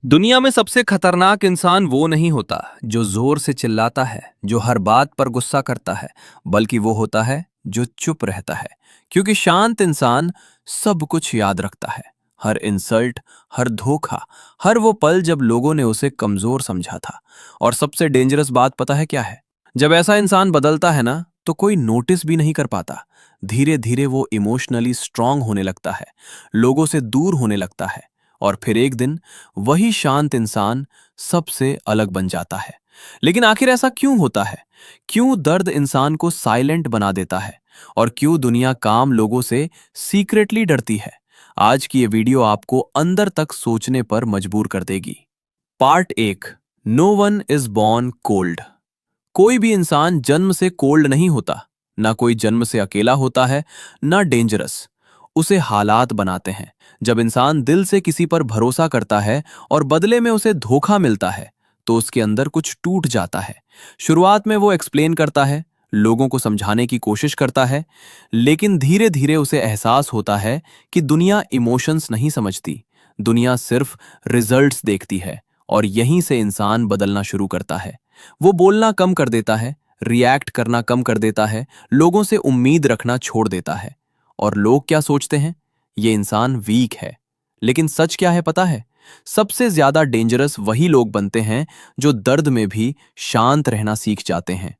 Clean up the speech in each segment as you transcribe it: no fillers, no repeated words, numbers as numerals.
दुनिया में सबसे खतरनाक इंसान वो नहीं होता जो जोर से चिल्लाता है, जो हर बात पर गुस्सा करता है, बल्कि वो होता है जो चुप रहता है। क्योंकि शांत इंसान सब कुछ याद रखता है। हर इंसल्ट, हर धोखा, हर वो पल जब लोगों ने उसे कमजोर समझा था। और सबसे डेंजरस बात पता है क्या है? जब ऐसा इंसान बदलता है ना, तो कोई नोटिस भी नहीं कर पाता। धीरे धीरे वो इमोशनली स्ट्रांग होने लगता है, लोगों से दूर होने लगता है, और फिर एक दिन वही शांत इंसान सबसे अलग बन जाता है। लेकिन आखिर ऐसा क्यों होता है? क्यों दर्द इंसान को साइलेंट बना देता है? और क्यों दुनिया काम लोगों से सीक्रेटली डरती है? आज की ये वीडियो आपको अंदर तक सोचने पर मजबूर कर देगी। पार्ट एक। No one is born cold. कोई भी इंसान जन्म से कोल्ड नहीं होता। ना कोई जन्म से अकेला होता है, ना डेंजरस। उसे हालात बनाते हैं। जब इंसान दिल से किसी पर भरोसा करता है और बदले में उसे धोखा मिलता है, तो उसके अंदर कुछ टूट जाता है। शुरुआत में वो एक्सप्लेन करता है, लोगों को समझाने की कोशिश करता है, लेकिन धीरे धीरे उसे एहसास होता है कि दुनिया इमोशंस नहीं समझती। दुनिया सिर्फ रिजल्ट्स देखती है। और यहीं से इंसान बदलना शुरू करता है। वो बोलना कम कर देता है, रिएक्ट करना कम कर देता है, लोगों से उम्मीद रखना छोड़ देता है। और लोग क्या सोचते हैं? ये इंसान वीक है। लेकिन सच क्या है पता है? सबसे ज्यादा डेंजरस वही लोग बनते हैं जो दर्द में भी शांत रहना सीख जाते हैं।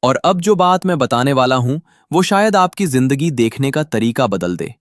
और अब जो बात मैं बताने वाला हूं, वो शायद आपकी जिंदगी देखने का तरीका बदल दे।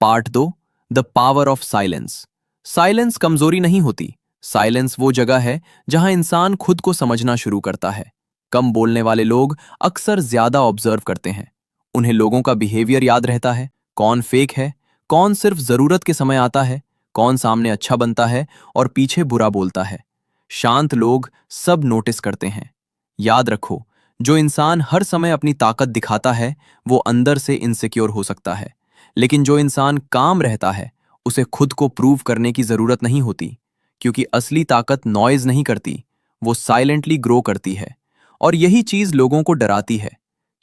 पार्ट दो। The power of silence. Silence कमजोरी नहीं होती। साइलेंस वो जगह है जहां इंसान खुद को समझना शुरू करता है। कम बोलने वाले लोग अक्सर ज्यादा ऑब्जर्व करते हैं। उन्हें लोगों का बिहेवियर याद रहता है। कौन फेक है, कौन सिर्फ जरूरत के समय आता है, कौन सामने अच्छा बनता है और पीछे बुरा बोलता है। शांत लोग सब नोटिस करते हैं। याद रखो, जो इंसान हर समय अपनी ताकत दिखाता है, वो अंदर से इनसिक्योर हो सकता है। लेकिन जो इंसान काम रहता है, उसे खुद को प्रूव करने की जरूरत नहीं होती। क्योंकि असली ताकत नॉइज नहीं करती, वो साइलेंटली ग्रो करती है। और यही चीज लोगों को डराती है,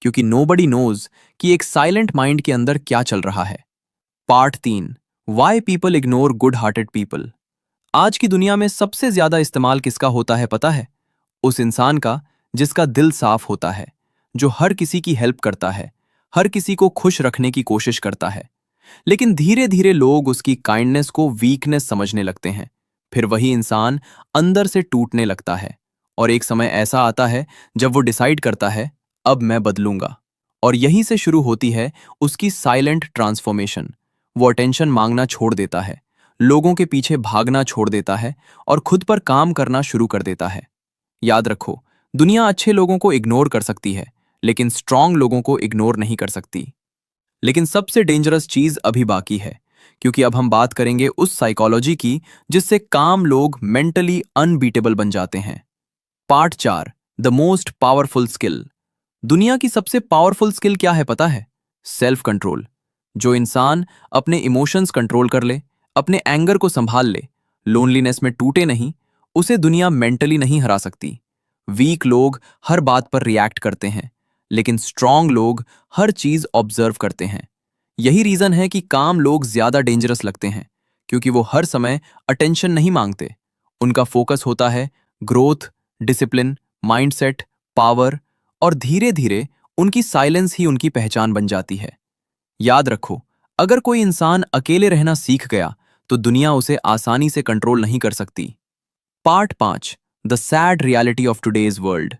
क्योंकि नोबडी नोज कि एक साइलेंट माइंड के अंदर क्या चल रहा है। पार्ट तीन। Why people ignore good hearted people. आज की दुनिया में सबसे ज्यादा इस्तेमाल किसका होता है पता है? उस इंसान का जिसका दिल साफ होता है, जो हर किसी की हेल्प करता है, हर किसी को खुश रखने की कोशिश करता है। लेकिन धीरे धीरे लोग उसकी काइंडनेस को वीकनेस समझने लगते हैं। फिर वही इंसान अंदर से टूटने लगता है। और एक समय ऐसा आता है जब वो डिसाइड करता है, अब मैं बदलूंगा। और यहीं से शुरू होती है उसकी साइलेंट ट्रांसफॉर्मेशन। वो अटेंशन मांगना छोड़ देता है, लोगों के पीछे भागना छोड़ देता है, और खुद पर काम करना शुरू कर देता है। याद रखो, दुनिया अच्छे लोगों को इग्नोर कर सकती है, लेकिन स्ट्रांग लोगों को इग्नोर नहीं कर सकती। लेकिन सबसे डेंजरस चीज अभी बाकी है, क्योंकि अब हम बात करेंगे उस साइकोलॉजी की जिससे काम लोग मेंटली अनबीटेबल बन जाते हैं। पार्ट चार। The most powerful skill. दुनिया की सबसे पावरफुल स्किल क्या है पता है? Self control. जो इंसान अपने इमोशंस कंट्रोल कर ले, अपने एंगर को संभाल ले, लोनलीनेस में टूटे नहीं, उसे दुनिया मेंटली नहीं हरा सकती। वीक लोग हर बात पर रिएक्ट करते हैं, लेकिन स्ट्रांग लोग हर चीज ऑब्जर्व करते हैं। यही रीजन है कि काम लोग ज्यादा डेंजरस लगते हैं, क्योंकि वो हर समय अटेंशन नहीं मांगते। उनका फोकस होता है ग्रोथ, डिसिप्लिन, माइंडसेट, पावर। और धीरे धीरे उनकी साइलेंस ही उनकी पहचान बन जाती है। याद रखो, अगर कोई इंसान अकेले रहना सीख गया, तो दुनिया उसे आसानी से कंट्रोल नहीं कर सकती। पार्ट पांच। The sad reality of today's world.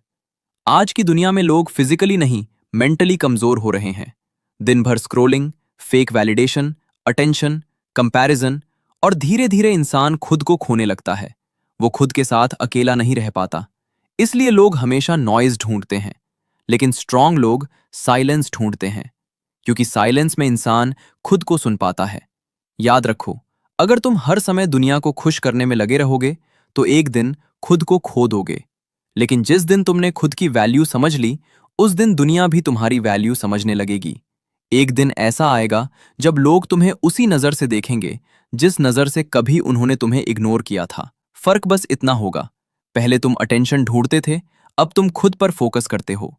आज की दुनिया में लोग फिजिकली नहीं, मेंटली कमजोर हो रहे हैं। दिन भर scrolling, fake validation, attention, comparison. और धीरे धीरे इंसान खुद को खोने लगता है। वो खुद के साथ अकेला नहीं रह पाता। इसलिए लोग हमेशा नॉइज ढूंढते हैं। लेकिन स्ट्रांग लोग साइलेंस ढूंढते हैं, क्योंकि साइलेंस में इंसान खुद को सुन पाता है। याद रखो, अगर तुम हर समय दुनिया को खुश करने में लगे रहोगे, तो एक दिन खुद को खो दोगे। लेकिन जिस दिन तुमने खुद की वैल्यू समझ ली, उस दिन दुनिया भी तुम्हारी वैल्यू समझने लगेगी। एक दिन ऐसा आएगा जब लोग तुम्हें उसी नजर से देखेंगे जिस नजर से कभी उन्होंने तुम्हें इग्नोर किया था। फर्क बस इतना होगा, पहले तुम अटेंशन ढूंढते थे, अब तुम खुद पर फोकस करते हो।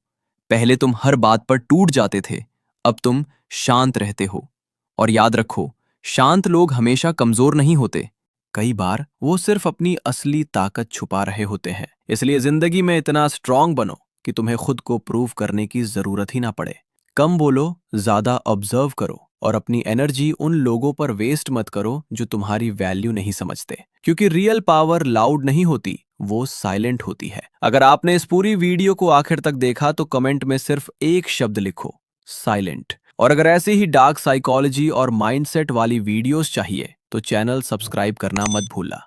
पहले तुम हर बात पर टूट जाते थे, अब तुम शांत रहते हो। और याद रखो, शांत लोग हमेशा कमजोर नहीं होते। कई बार वो सिर्फ अपनी असली ताकत छुपा रहे होते हैं। इसलिए जिंदगी में इतना स्ट्रांग बनो कि तुम्हें खुद को प्रूव करने की जरूरत ही ना पड़े। कम बोलो, ज्यादा ऑब्जर्व करो और अपनी एनर्जी उन लोगों पर वेस्ट मत करो जो तुम्हारी वैल्यू नहीं समझते, क्योंकि रियल पावर लाउड नहीं होती, वो साइलेंट होती है। अगर आपने इस पूरी वीडियो को आखिर तक देखा तो कमेंट में सिर्फ एक शब्द लिखो, साइलेंट। और अगर ऐसे ही डार्क साइकोलॉजी और माइंडसेट वाली वीडियोस चाहिए तो चैनल सब्सक्राइब करना मत भूलना।